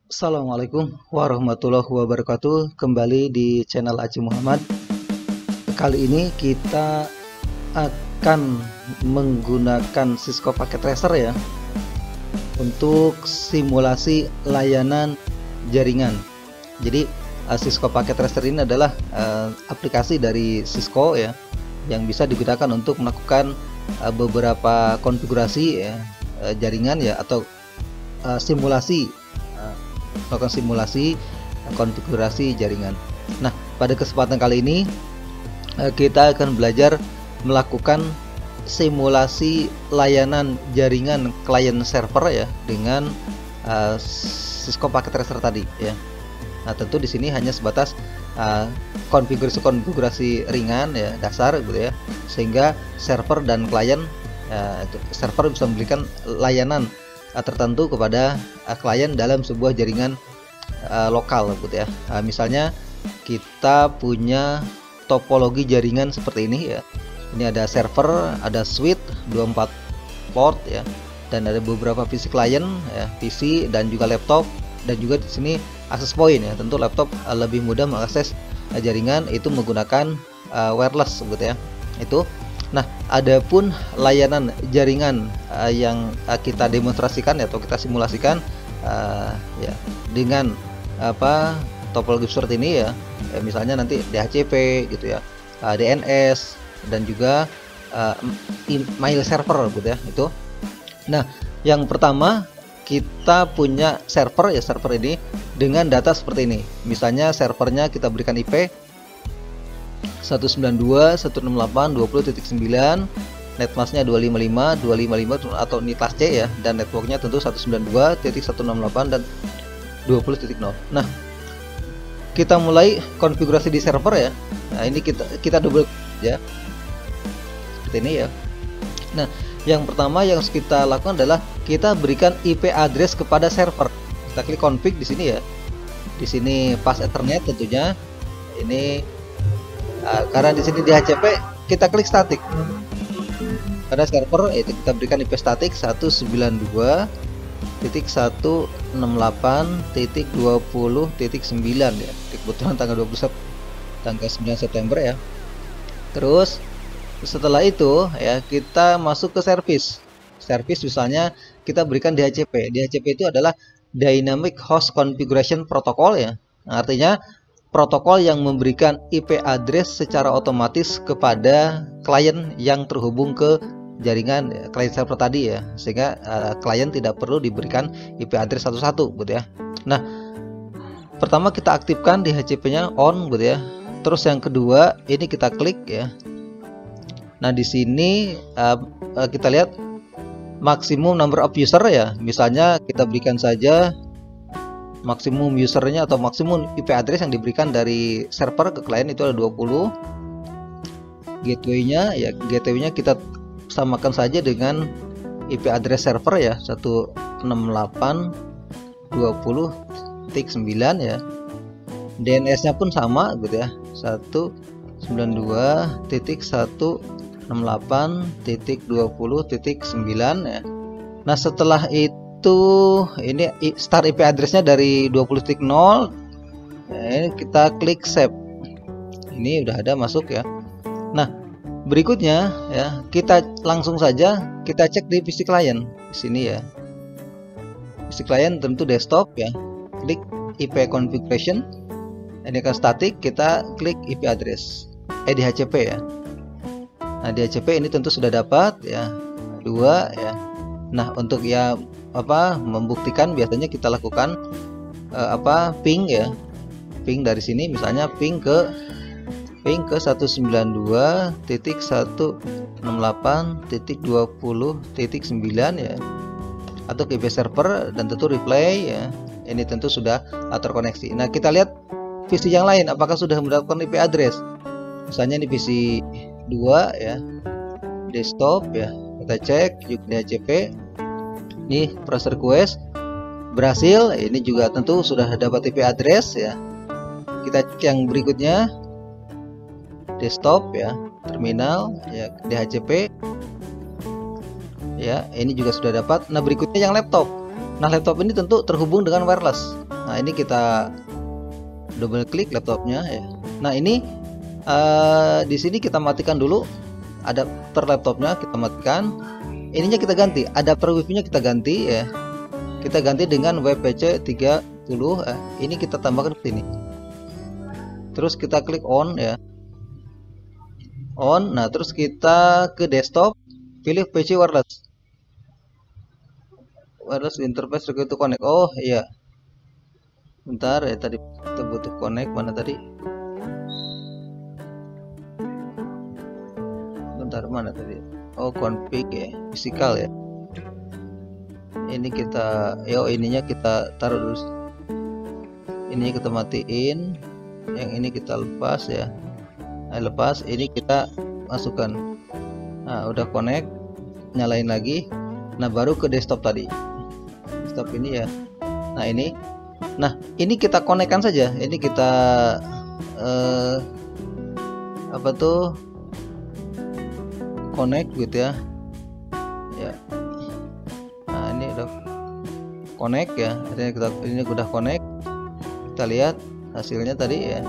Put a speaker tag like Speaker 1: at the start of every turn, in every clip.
Speaker 1: Assalamualaikum warahmatullahi wabarakatuh. Kembali di channel Aji Muhammad. Kali ini kita akan menggunakan Cisco Packet Tracer ya, untuk simulasi layanan jaringan. Jadi Cisco Packet Tracer ini adalah aplikasi dari Cisco ya, yang bisa digunakan untuk melakukan beberapa konfigurasi ya, jaringan ya, atau melakukan simulasi konfigurasi jaringan. Nah, pada kesempatan kali ini kita akan belajar melakukan simulasi layanan jaringan klien server ya, dengan Cisco Packet Tracer tadi ya. Nah, tentu di sini hanya sebatas konfigurasi ringan ya, dasar gitu ya, sehingga server dan klien server bisa memberikan layanan tertentu kepada klien dalam sebuah jaringan lokal gitu ya. Misalnya kita punya topologi jaringan seperti ini ya. Ini ada server, ada switch 24 port ya, dan ada beberapa PC klien ya, PC dan juga laptop, dan juga di sini access point ya. Tentu laptop lebih mudah mengakses jaringan itu menggunakan wireless gitu ya. Itu. Nah, adapun layanan jaringan yang kita demonstrasikan ya, atau kita simulasikan ya, dengan topologi seperti ini ya, misalnya nanti DHCP gitu ya, DNS, dan juga email server gitu ya, itu. Nah, yang pertama kita punya server ya, server ini dengan data seperti ini. Misalnya servernya kita berikan IP 192.168.20.9, netmasknya 255 atau ini kelas C ya, dan networknya tentu 192.168 dan 20.0. Nah, kita mulai konfigurasi di server ya. Nah, ini kita double ya, seperti ini ya. Nah, yang pertama yang harus kita lakukan adalah kita berikan IP address kepada server. Kita klik config di sini ya. Di sini pas Ethernet tentunya. Ini karena di sini DHCP kita klik static. Pada server itu kita berikan IP static 192.168.20.9 ya. Kebetulan tanggal 9 September ya. Terus setelah itu ya, kita masuk ke service. Service misalnya kita berikan DHCP. DHCP itu adalah Dynamic Host Configuration Protocol ya. Nah, artinya protokol yang memberikan IP address secara otomatis kepada klien yang terhubung ke jaringan klien server tadi ya, sehingga klien tidak perlu diberikan IP address satu-satu gitu ya. Nah, pertama kita aktifkan DHCP-nya on gitu ya. Terus yang kedua ini kita klik ya. Nah, di sini kita lihat maksimum number of user ya. Misalnya kita berikan saja maksimum usernya atau maksimum IP address yang diberikan dari server ke klien itu ada 20. Gateway-nya ya, gateway-nya kita samakan saja dengan IP address server ya, 168.20.9 ya. DNS-nya pun sama gitu ya, 192.168.20.9 ya. Nah, setelah itu ini start IP address-nya dari 20.0. Nah, ini kita klik save. Ini udah ada masuk ya. Nah, berikutnya ya, kita langsung saja kita cek di PC client di sini ya. PC client tentu desktop ya. Klik IP configuration. Ini kan static, kita klik IP address. DHCP ya. Nah, DHCP ini tentu sudah dapat ya. 2 ya. Nah, untuk ya membuktikan biasanya kita lakukan ping ya, ping dari sini misalnya ping ke 192.168.20.9 ya, atau ke IP server, dan tentu replay ya. Ini tentu sudah terkoneksi. Nah, kita lihat PC yang lain apakah sudah mendapatkan IP address. Misalnya ini PC 2 ya, desktop ya, kita cek juga DHCP. Ini press request berhasil. Ini juga tentu sudah dapat IP address ya. Kita cek yang berikutnya, desktop ya, terminal ya, DHCP. ya, ini juga sudah dapat. Nah, berikutnya yang laptop. Nah, laptop ini tentu terhubung dengan wireless. Nah, ini kita double klik laptopnya ya. Nah, ini di sini kita matikan dulu adapter laptopnya, kita matikan. Ininya kita ganti, adapter wifi-nya kita ganti ya. Kita ganti dengan WPC 30. Ini kita tambahkan ke sini. Terus kita klik on ya. On. Nah, terus kita ke desktop, pilih PC wireless. Wireless interface required to connect. Oh iya. Bentar ya, tadi kita butuh connect, mana tadi? Bentar, mana tadi? Oh, config ya, physical ya. Ini kita, ininya kita taruh dulu. Ininya kita matiin. Yang ini kita lepas ya. Nah, lepas, ini kita masukkan. Nah, udah connect, nyalain lagi. Nah, baru ke desktop tadi. Desktop ini ya. Nah, ini. Nah, ini kita konekkan saja. Ini kita apa tuh? Connect gitu ya. Ya. Nah, ini udah connect ya. Ini udah connect. Kita lihat hasilnya tadi ya.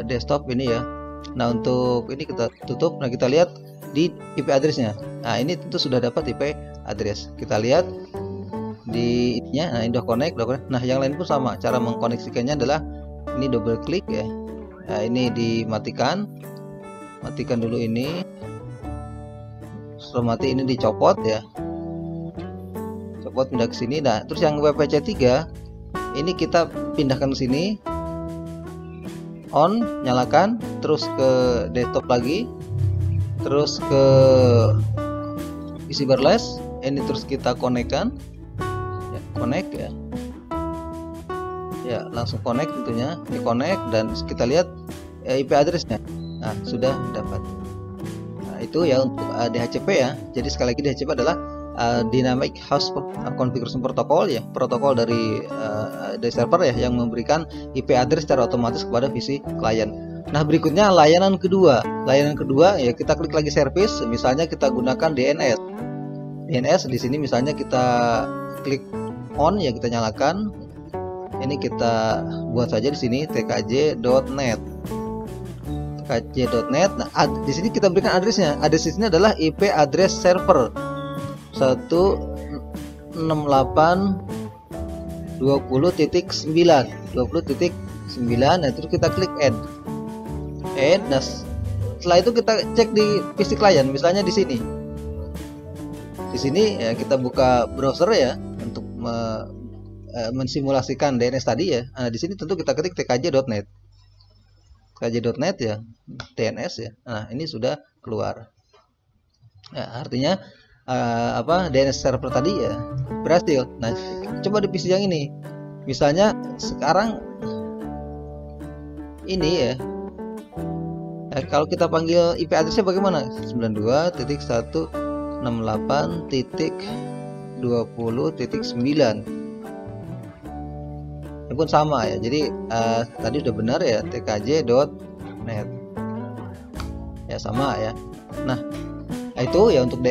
Speaker 1: Desktop ini ya. Nah, untuk ini kita tutup. Nah, kita lihat di IP address-nya. Nah, ini tentu sudah dapat IP address. Kita lihat di ininya. Nah, ini udah connect. Nah, yang lain pun sama. Cara mengkoneksikannya adalah ini double klik ya. Nah, ini dimatikan. Matikan dulu ini. Setelah mati ini dicopot ya. Copot, pindah ke sini. Nah, terus yang WPC 3 ini kita pindahkan ke sini. On, nyalakan, terus ke desktop lagi. Terus ke PC wireless. Ini terus kita konekkan. Ya, connect ya. Ya, langsung connect tentunya. Di connect dan kita lihat IP address-nya. Nah, sudah dapat. Nah, itu ya untuk DHCP ya. Jadi sekali lagi DHCP adalah Dynamic Host Configuration Protocol ya, protokol dari server ya yang memberikan IP address secara otomatis kepada PC klien. Nah, berikutnya layanan kedua. Layanan kedua ya, kita klik lagi service, misalnya kita gunakan DNS. DNS di sini misalnya kita klik on ya, kita nyalakan. Ini kita buat saja di sini tkj.net. tkj.net. Nah, di sini kita berikan addressnya. Address di sini adalah IP address server 168.20.9. Nah, terus kita klik add. Nah, setelah itu kita cek di PC klien, misalnya di sini. Di sini ya, kita buka browser ya untuk mensimulasikan DNS tadi ya. Nah, di sini tentu kita ketik tkj.net. tkj.net ya, DNS ya. Nah, ini sudah keluar. Ya, artinya DNS server tadi ya berhasil. Nah, coba di PC yang ini. Misalnya sekarang ini ya. Kalau kita panggil IP addressnya bagaimana? 92.168.20.9. Ini pun sama ya. Jadi tadi udah benar ya, tkj.net. Ya, sama ya. Nah, itu ya untuk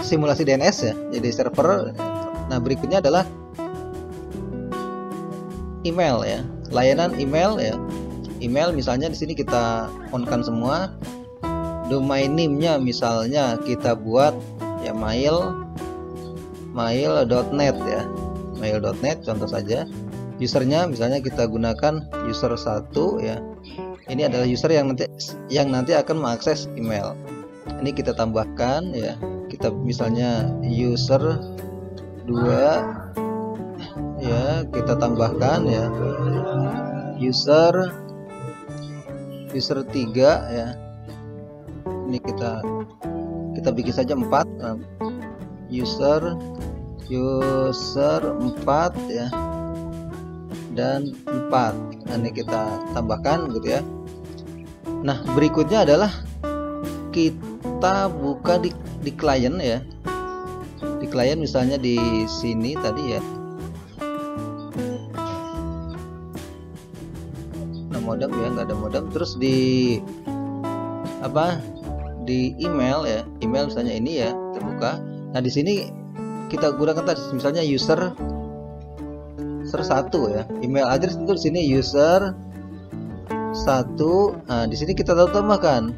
Speaker 1: simulasi DNS ya. Jadi server. Nah, berikutnya adalah email ya. Layanan email ya. Email misalnya di sini kita on-kan semua. Domain name-nya misalnya kita buat ya mail.net ya. Mail.net contoh saja. Usernya misalnya kita gunakan user 1 ya. Ini adalah user yang nanti akan mengakses email. Ini kita tambahkan ya. Kita misalnya user 2 ya, kita tambahkan ya. User 3 ya. Ini kita bikin saja 4. User 4 ya. Dan 4. Nah, ini kita tambahkan gitu ya. Nah, berikutnya adalah kita buka di klien ya. Di klien misalnya di sini tadi ya. Nah, modem ya, nggak ada modem. Terus di di email ya, email misalnya ini ya terbuka. Nah di sini kita gunakan tadi misalnya user 1 ya, email address itu di sini user 1. Nah di sini kita tambahkan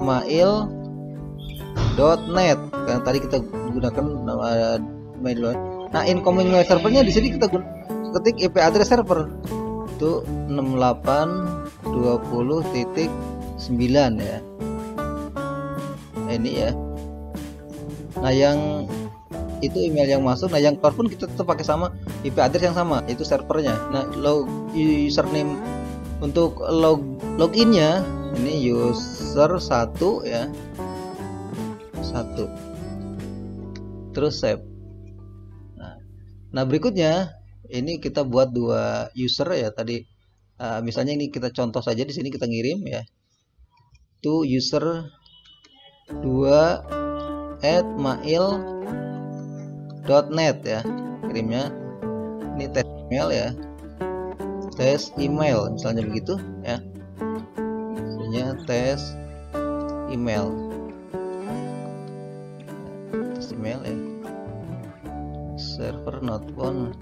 Speaker 1: @mail.net karena tadi kita gunakan mail. Nah incoming mail servernya di sini kita ketik IP address server itu 6820.9 ya. Ini ya. Nah yang itu email yang masuk, nah yang keluar pun kita tetap pakai sama IP address yang sama, itu servernya. Nah username untuk loginnya ini user 1 ya, 1 terus save. Nah berikutnya ini kita buat 2 user ya tadi. Misalnya ini kita contoh saja, di sini kita ngirim ya to user 2@mail.net ya, kirimnya ini tes email ya, tes email misalnya begitu ya, misalnya tes email ya, server not found.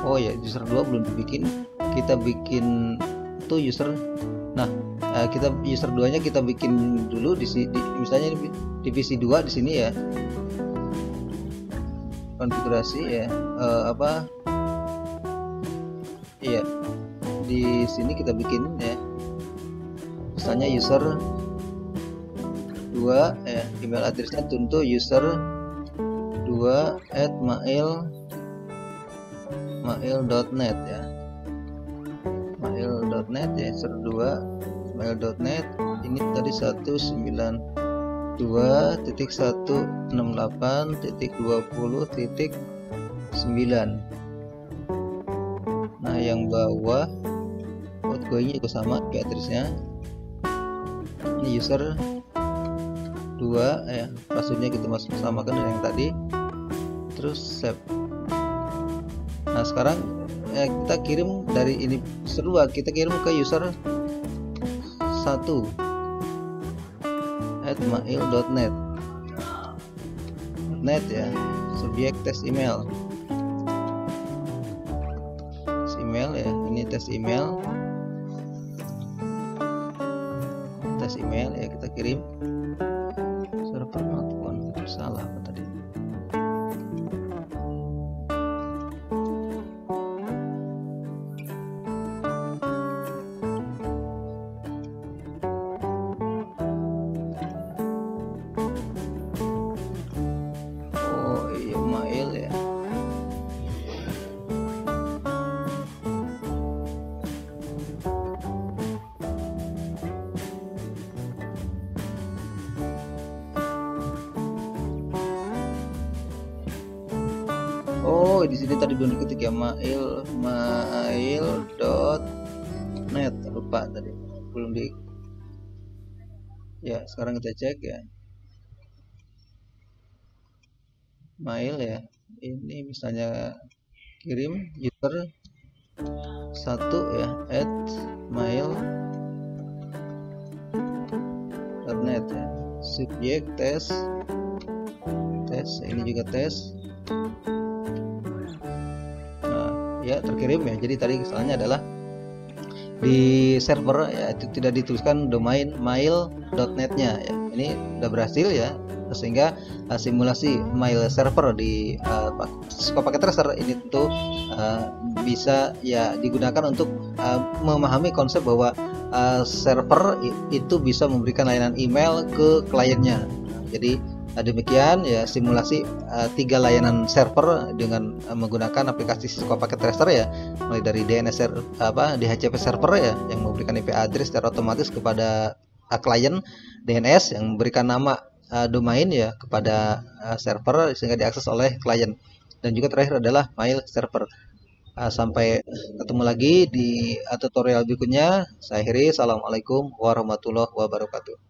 Speaker 1: Oh ya, user 2 belum dibikin, kita bikin tuh user. Nah kita user 2 nya kita bikin dulu di misalnya divisi 2 di sini ya, konfigurasi ya, iya di sini kita bikin ya, misalnya user 2 ya, email addressnya tentu user 2@mail.net ya, mail.net ya, user 2 mail.net. Ini tadi 192.168.20.9. Nah yang bawah outgoingnya juga sama IP addressnya, ini user 2 ya, passwordnya kita samakan dengan yang tadi, terus save. Nah sekarang kita kirim dari ini user 2, kita kirim ke user 1 @mail.net ya, subjek tes email ya, ini tes email ya, kita kirim server not found. Salah apa tadi? Oh iya, mail ya. Oh di sini tadi belum diketik ya, mail.net, lupa tadi belum di ya. Sekarang kita cek ya, mail ya, ini misalnya kirim user 1 ya @mail.net ya, subjek tes ini juga tes. Ya terkirim ya. Jadi tadi kesalahannya adalah di server ya, itu tidak dituliskan domain mail.net-nya ya. Ini udah berhasil ya, sehingga simulasi mail server di Skopaket Tracer ini tentu bisa ya digunakan untuk memahami konsep bahwa server itu bisa memberikan layanan email ke kliennya. Jadi demikian ya simulasi 3 layanan server dengan menggunakan aplikasi Skopaket Tracer ya, mulai dari DHCP server ya yang memberikan IP address secara otomatis kepada klien, DNS yang memberikan nama domain ya kepada server sehingga diakses oleh klien, dan juga terakhir adalah mail server. Sampai ketemu lagi di tutorial berikutnya. Saya akhiri, assalamualaikum warahmatullahi wabarakatuh.